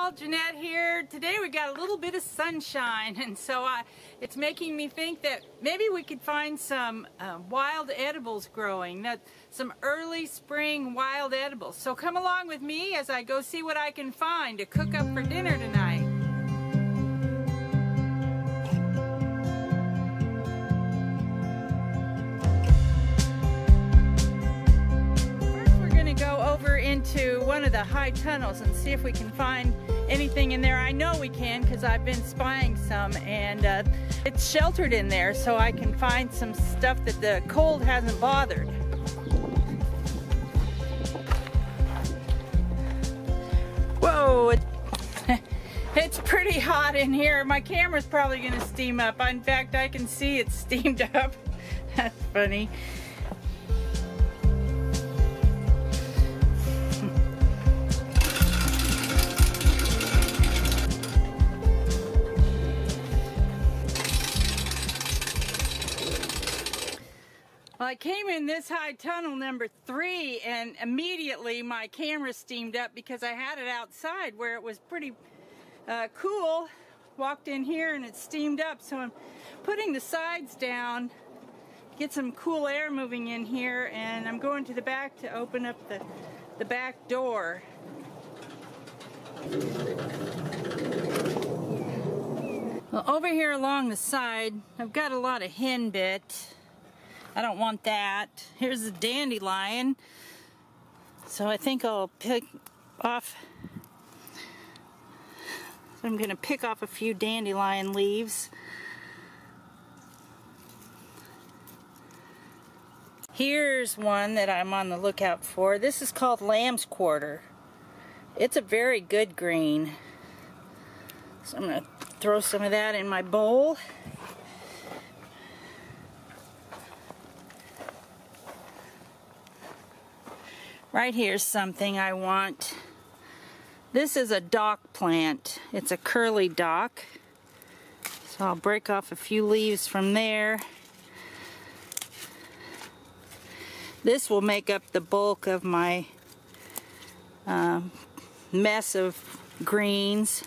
y'all, Janette here. Today we got a little bit of sunshine, and so it's making me think that maybe we could find some wild edibles growing, some early spring wild edibles. So come along with me as I go see what I can find to cook up for dinner tonight. Into one of the high tunnels and see if we can find anything in there. I know we can because I've been spying some, and it's sheltered in there, so I can find some stuff that the cold hasn't bothered. Whoa, it's pretty hot in here. My camera's probably going to steam up. In fact, I can see it steamed up. That's funny. Well, I came in this high tunnel number 3, and immediately my camera steamed up because I had it outside where it was pretty cool. Walked in here and it steamed up, so I'm putting the sides down, get some cool air moving in here, and I'm going to the back to open up the back door. Well, over here along the side, I've got a lot of henbit. I don't want that. Here's the dandelion. So I think I'll pick off. So I'm going to pick off a few dandelion leaves. Here's one that I'm on the lookout for. This is called lamb's quarter. It's a very good green. So I'm going to throw some of that in my bowl. Right here's something I want. This is a dock plant. It's a curly dock. So I'll break off a few leaves from there. This will make up the bulk of my mess of greens.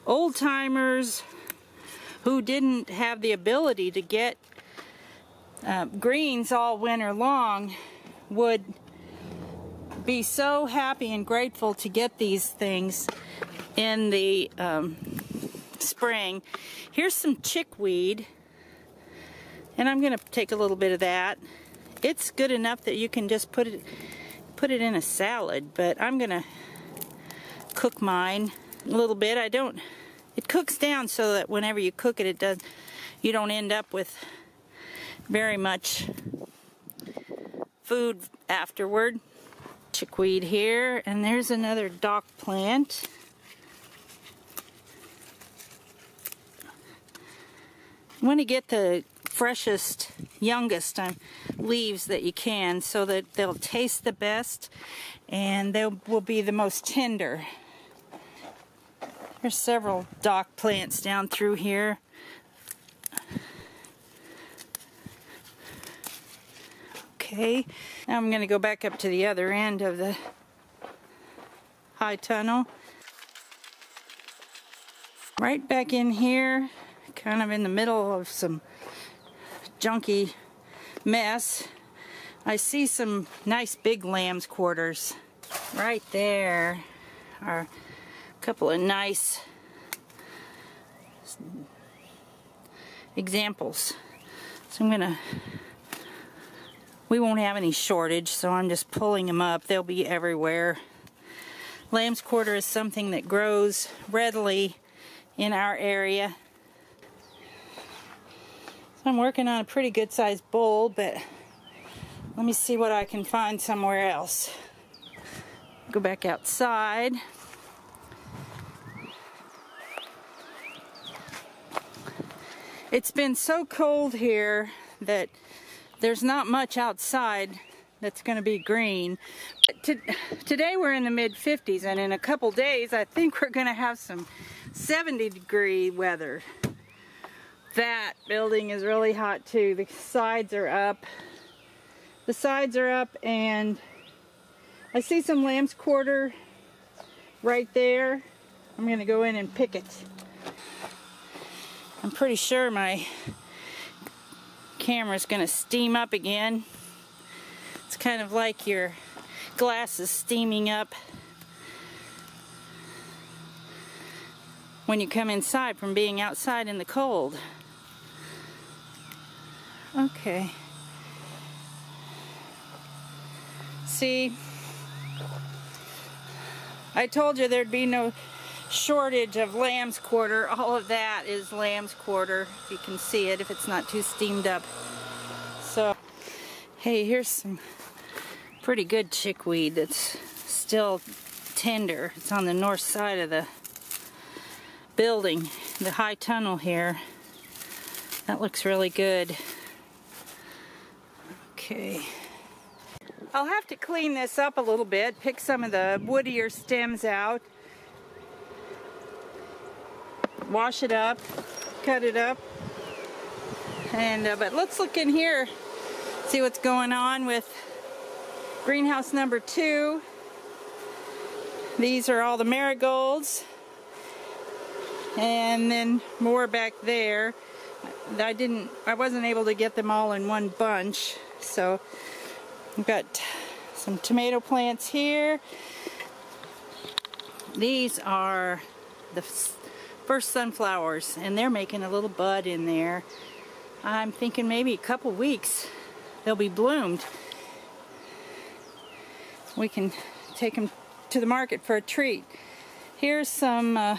Old-timers who didn't have the ability to get greens all winter long would be so happy and grateful to get these things in the spring. Here's some chickweed, and I'm gonna take a little bit of that. It's good enough that you can just put it in a salad, but I'm gonna cook mine a little bit. It cooks down so that whenever you cook it, you don't end up with very much food afterward. Chickweed here, and there's another dock plant. You want to get the freshest, youngest leaves that you can so that they'll taste the best and they will be the most tender. There's several dock plants down through here. Okay, now I'm going to go back up to the other end of the high tunnel. Right back in here, kind of in the middle of some junky mess, I see some nice big lamb's quarters. Right there are a couple of nice examples. So I'm going to... We won't have any shortage, so I'm just pulling them up. They'll be everywhere. Lamb's quarter is something that grows readily in our area. So I'm working on a pretty good sized bowl, but let me see what I can find somewhere else. Go back outside. It's been so cold here that there's not much outside that's going to be green. Today we're in the mid-50s, and in a couple days I think we're going to have some 70-degree weather. That building is really hot too. The sides are up. And I see some lamb's quarter right there. I'm going to go in and pick it. I'm pretty sure my camera's going to steam up again. It's kind of like your glasses steaming up when you come inside from being outside in the cold. Okay. See, I told you there'd be no shortage of lamb's quarter. All of that is lamb's quarter. You can see it if it's not too steamed up. So, hey, here's some pretty good chickweed that's still tender. It's on the north side of the building, the high tunnel here. That looks really good. Okay. I'll have to clean this up a little bit, pick some of the woodier stems out, wash it up, cut it up, and but let's look in here, see what's going on with greenhouse number 2. These are all the marigolds, and then more back there. I wasn't able to get them all in one bunch, so we've got some tomato plants here. These are the first sunflowers, and they're making a little bud in there. I'm thinking maybe a couple weeks they'll be bloomed. We can take them to the market for a treat. Here's some,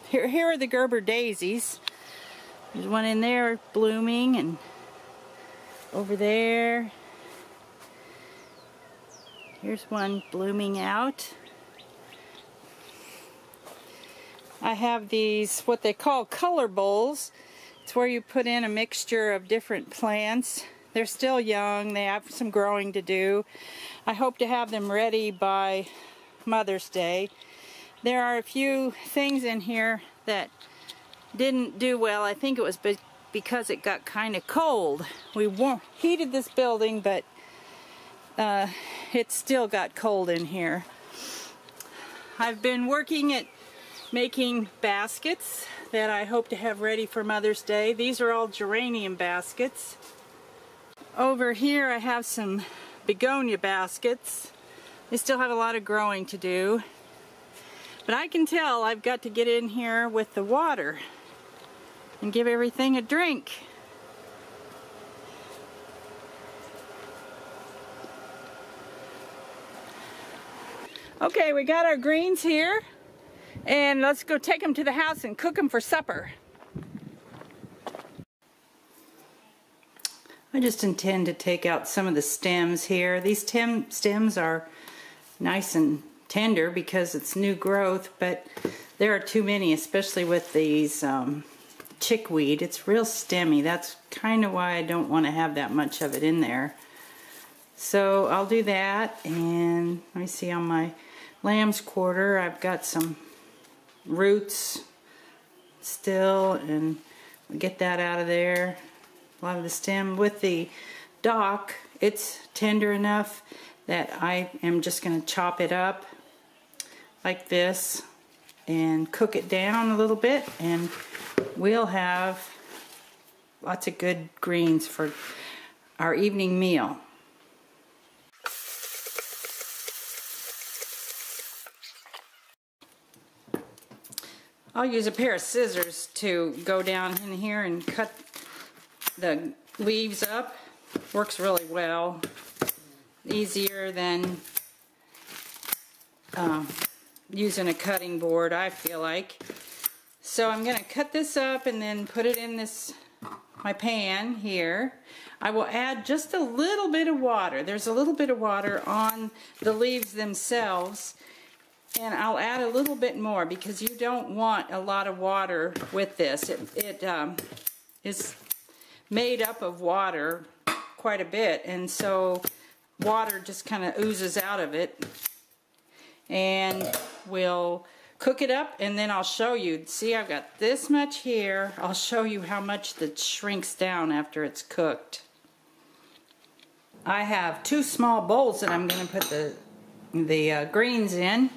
here are the Gerber daisies. There's one in there blooming, and over there, here's one blooming out. I have these, what they call color bowls. It's where you put in a mixture of different plants. They're still young, they have some growing to do. I hope to have them ready by Mother's Day. There are a few things in here that didn't do well. I think it was because it got kind of cold. We heated this building, but it still got cold in here. I've been working at making baskets that I hope to have ready for Mother's Day. These are all geranium baskets. Over here I have some begonia baskets. They still have a lot of growing to do. But I can tell I've got to get in here with the water and give everything a drink. Okay, we got our greens here, and let's go take them to the house and cook them for supper. I just intend to take out some of the stems here. These stems are nice and tender because it's new growth, but there are too many, especially with these chickweed. It's real stemmy. That's kind of why I don't want to have that much of it in there. So I'll do that, and let me see, on my lamb's quarter I've got some roots still, and get that out of there. A lot of the stem. With the dock, it's tender enough that I am just going to chop it up like this and cook it down a little bit, and we'll have lots of good greens for our evening meal. I'll use a pair of scissors to go down in here and cut the leaves up. Works really well. Easier than using a cutting board, I feel like. So I'm going to cut this up and then put it in my pan here. I will add just a little bit of water. There's a little bit of water on the leaves themselves, and I'll add a little bit more because you don't want a lot of water with this. It is made up of water quite a bit, and so water just kind of oozes out of it. And we'll cook it up, and then I'll show you. See, I've got this much here. I'll show you how much that shrinks down after it's cooked. I have 2 small bowls that I'm going to put the greens in.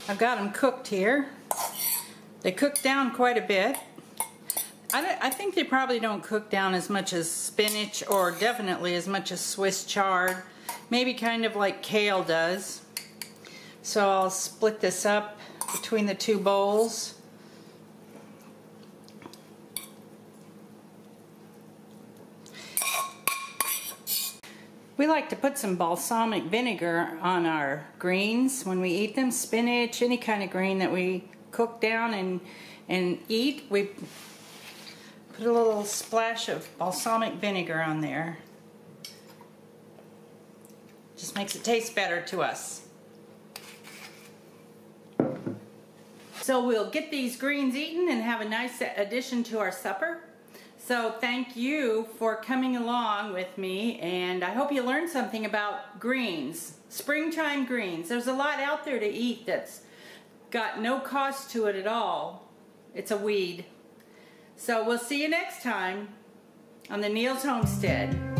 I've got them cooked here. They cook down quite a bit. I think they probably don't cook down as much as spinach, or definitely as much as Swiss chard. Maybe kind of like kale does. So I'll split this up between the two bowls. We like to put some balsamic vinegar on our greens when we eat them. Spinach, any kind of green that we cook down and eat, we put a little splash of balsamic vinegar on there. Just makes it taste better to us. So we'll get these greens eaten and have a nice addition to our supper. So thank you for coming along with me, and I hope you learned something about greens, springtime greens. There's a lot out there to eat that's got no cost to it at all. It's a weed. So we'll see you next time on the Neals Homestead.